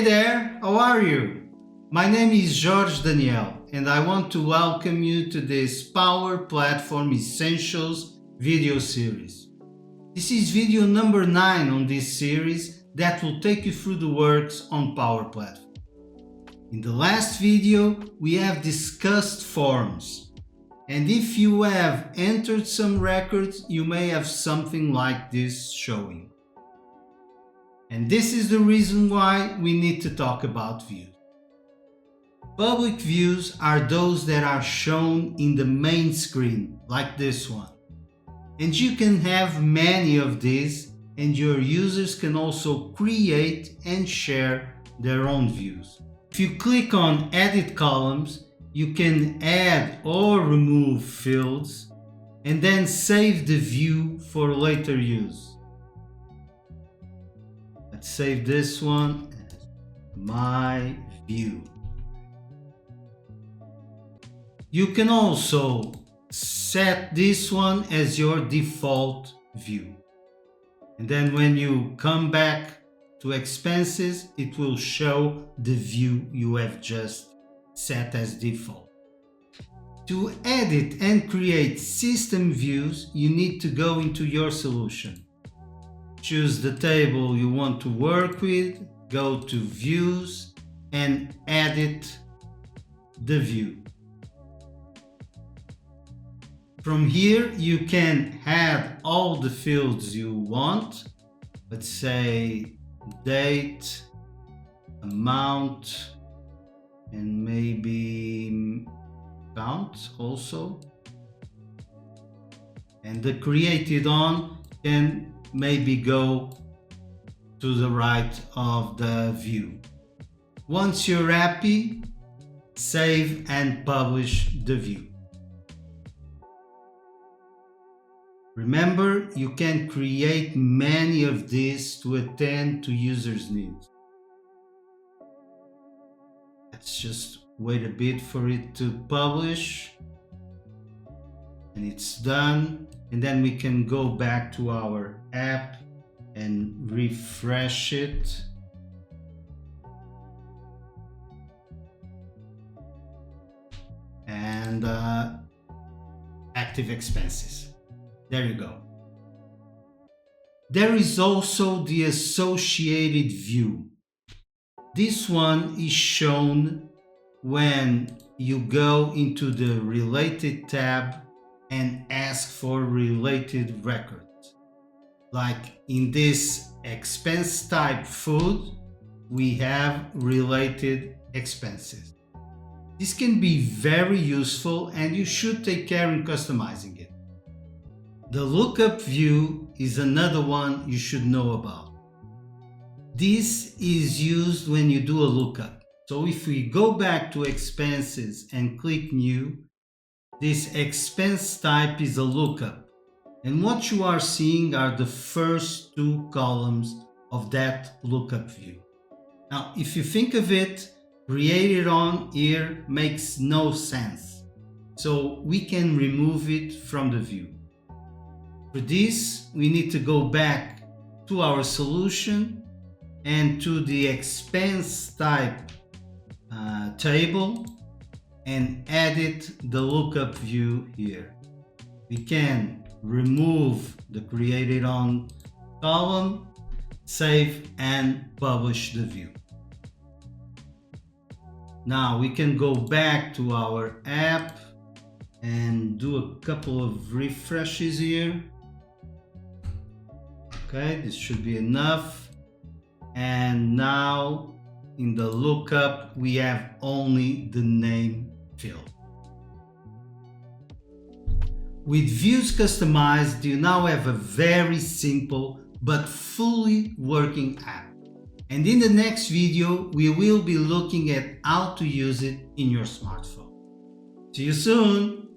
there, how are you? My name is Jorge Daniel and I want to welcome you to this Power Platform Essentials video series. This is video number 9 on this series that will take you through the works on Power Platform. In the last video, we have discussed forms, and if you have entered some records, you may have something like this showing. And this is the reason why we need to talk about views. Public views are those that are shown in the main screen, like this one. And you can have many of these, and your users can also create and share their own views. If you click on Edit Columns, you can add or remove fields and then save the view for later use. Let's save this one as my view. You can also set this one as your default view. And then when you come back to expenses, it will show the view you have just set as default. To edit and create system views, you need to go into your solution. Choose the table you want to work with, go to Views and edit the view. From here you can add all the fields you want. Let's say date, amount, and maybe count also. And the created on can maybe go to the right of the view. Once you're happy, save and publish the view. Remember, you can create many of these to attend to users' needs. Let's just wait a bit for it to publish. And it's done. And then we can go back to our app and refresh it. And active expenses. There you go. There is also the associated view. This one is shown when you go into the Related tab and ask for related records. Like in this expense type food, we have related expenses. This can be very useful and you should take care in customizing it. The lookup view is another one you should know about. This is used when you do a lookup. So if we go back to expenses and click new, this expense type is a lookup. And what you are seeing are the first 2 columns of that lookup view. Now, if you think of it, created on here makes no sense. So we can remove it from the view. For this, we need to go back to our solution and to the expense type table and edit the lookup view here. We can remove the created on column, save and publish the view. Now we can go back to our app and do a couple of refreshes here. Okay, this should be enough. And now in the lookup, we have only the name field. With views customized, you now have a very simple but fully working app. And in the next video, we will be looking at how to use it in your smartphone. See you soon!